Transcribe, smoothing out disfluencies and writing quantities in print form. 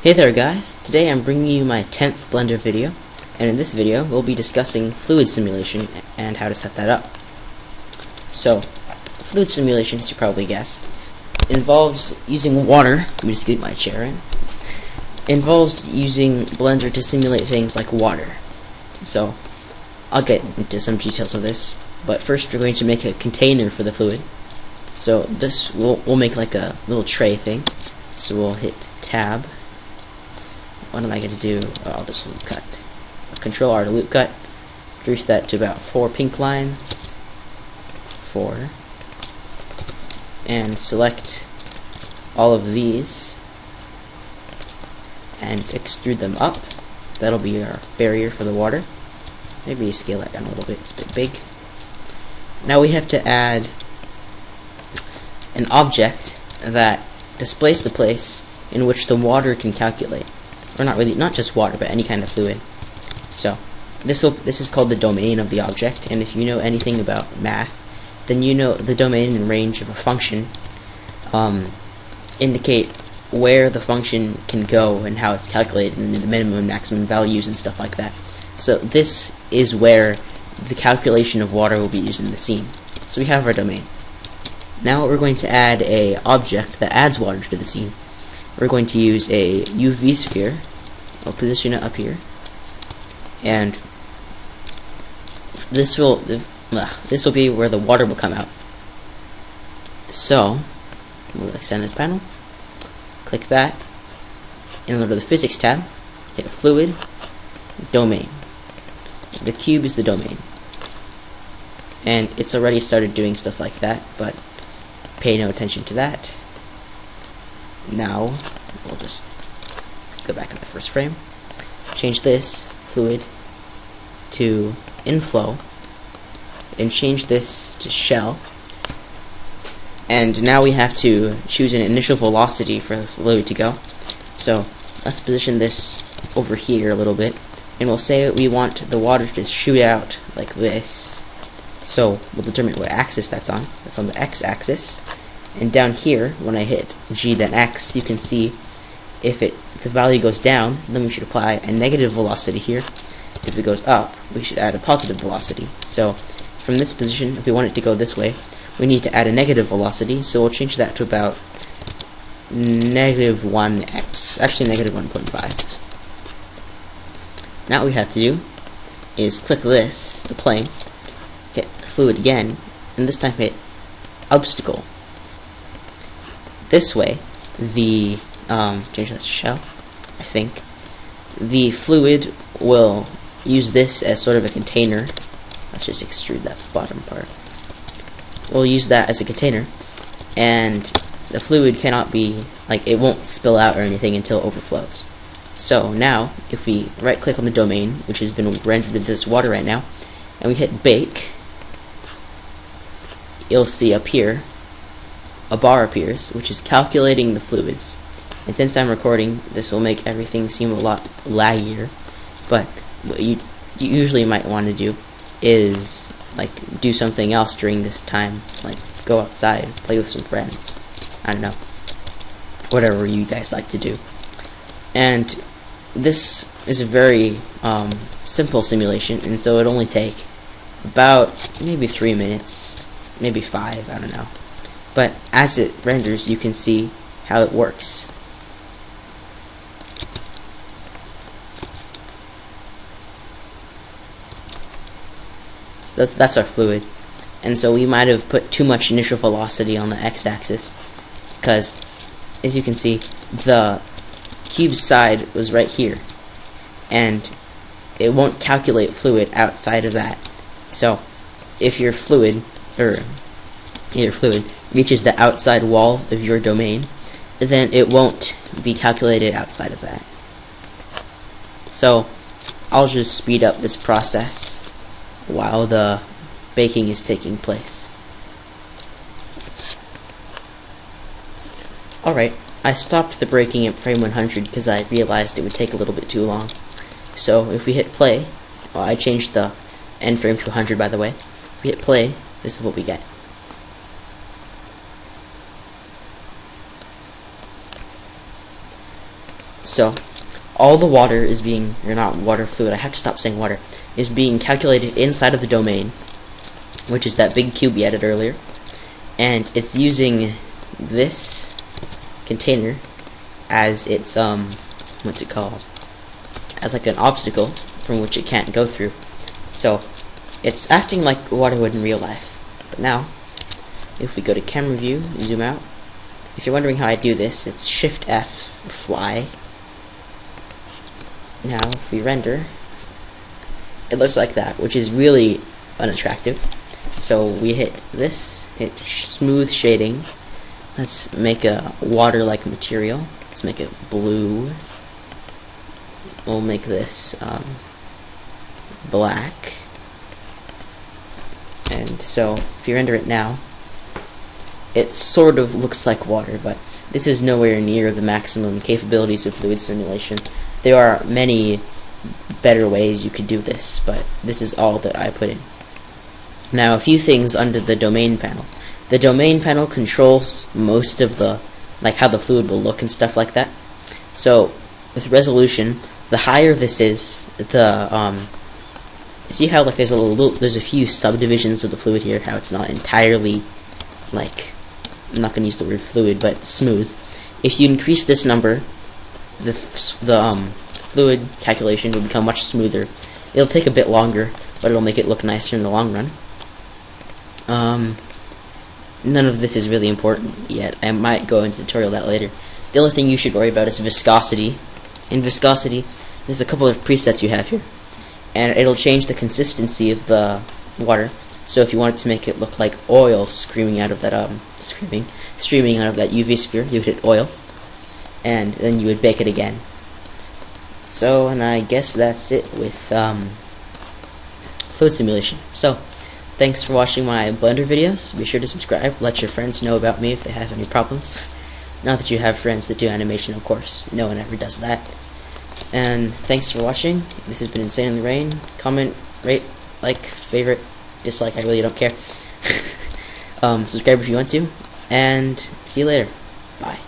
Hey there guys, today I'm bringing you my 10th Blender video, and in this video we'll be discussing fluid simulation and how to set that up. So, fluid simulation, as you probably guessed, involves using water. Let me just get my chair in. Involves using Blender to simulate things like water. So, I'll get into some details of this, but first we're going to make a container for the fluid. So this we'll make like a little tray thing. So we'll hit tab. What am I going to do? Oh, I'll just loop cut. Control R to loop cut. Reduce that to about 4 pink lines. 4. And select all of these and extrude them up. That'll be our barrier for the water. Maybe scale that down a little bit. It's a bit big. Now we have to add an object that displays the place in which the water can calculate. Or not just water, but any kind of fluid. So this is called the domain of the object, and if you know anything about math, then you know the domain and range of a function indicate where the function can go and how it's calculated, and the minimum and maximum values and stuff like that. So this is where the calculation of water will be used in the scene. So we have our domain. Now we're going to add a object that adds water to the scene. We're going to use a UV sphere. I'll position it up here, and this will be where the water will come out. So we'll extend this panel, click that, and go to the physics tab, hit fluid, domain. The cube is the domain, and it's already started doing stuff like that, but pay no attention to that. Now we'll just go back in the first frame, change this fluid to inflow, and change this to shell. And now we have to choose an initial velocity for the fluid to go. So let's position this over here a little bit, and we'll say we want the water to shoot out like this. So we'll determine what axis that's on. That's on the x-axis. And down here, when I hit G then X, you can see if the value goes down, then we should apply a negative velocity here. If it goes up, we should add a positive velocity. So from this position, if we want it to go this way, we need to add a negative velocity. So we'll change that to about -1x, actually -1.5. Now what we have to do is click this, the plane, hit fluid again, and this time hit obstacle. This way, the change that to shell, I think. The fluid will use this as sort of a container. Let's just extrude that bottom part. We'll use that as a container, and the fluid cannot be, it won't spill out or anything until it overflows. So now, if we right click on the domain, which has been rendered with this water right now, and we hit bake, you'll see up here a bar appears, which is calculating the fluids. And since I'm recording, this will make everything seem a lot laggier. But what you usually might want to do is do something else during this time, like go outside, play with some friends. I don't know, whatever you guys like to do. And this is a very simple simulation, and so it'll only take about maybe 3 minutes, maybe 5, I don't know. But as it renders, you can see how it works. So that's our fluid. And so we might have put too much initial velocity on the x-axis, because as you can see, the cube side was right here, and it won't calculate fluid outside of that. So if your fluid reaches the outside wall of your domain, then it won't be calculated outside of that. So I'll just speed up this process while the baking is taking place. Alright, I stopped the breaking at frame 100 because I realized it would take a little bit too long. So if we hit play, well, I changed the end frame to 100 by the way. If we hit play, this is what we get. So all the water is being, or not water, fluid, I have to stop saying water, is being calculated inside of the domain, which is that big cube we added earlier, and it's using this container as its what's it called, as like an obstacle from which it can't go through. So it's acting like water would in real life. But now if we go to camera view, zoom out, if you're wondering how I do this, it's Shift F for fly. Now if we render, it looks like that, which is really unattractive. So we hit this, hit smooth shading. Let's make a water-like material. Let's make it blue. We'll make this black. And so if you render it now, it sort of looks like water, but this is nowhere near the maximum capabilities of fluid simulation. There are many better ways you could do this, but this is all that I put in. Now, a few things under the domain panel. The domain panel controls most of the, like how the fluid will look and stuff like that. So with resolution, the higher this is, the see how like there's a few subdivisions of the fluid here, how it's not entirely, like, I'm not going to use the word fluid, but smooth. If you increase this number, the fluid calculation will become much smoother. It'll take a bit longer, but it'll make it look nicer in the long run. None of this is really important yet. I might go into tutorial that later. The only thing you should worry about is viscosity. In viscosity, there's a couple of presets you have here, and it'll change the consistency of the water. So if you wanted to make it look like oil streaming out of that streaming out of that UV sphere, you would hit oil, and then you would bake it again. So, and I guess that's it with fluid simulation. So, thanks for watching my Blender videos. Be sure to subscribe. Let your friends know about me if they have any problems. Not that you have friends that do animation, of course. No one ever does that. And thanks for watching. This has been Insane in the Rain. Comment, rate, like, favorite, dislike. I really don't care. Subscribe if you want to. And see you later. Bye.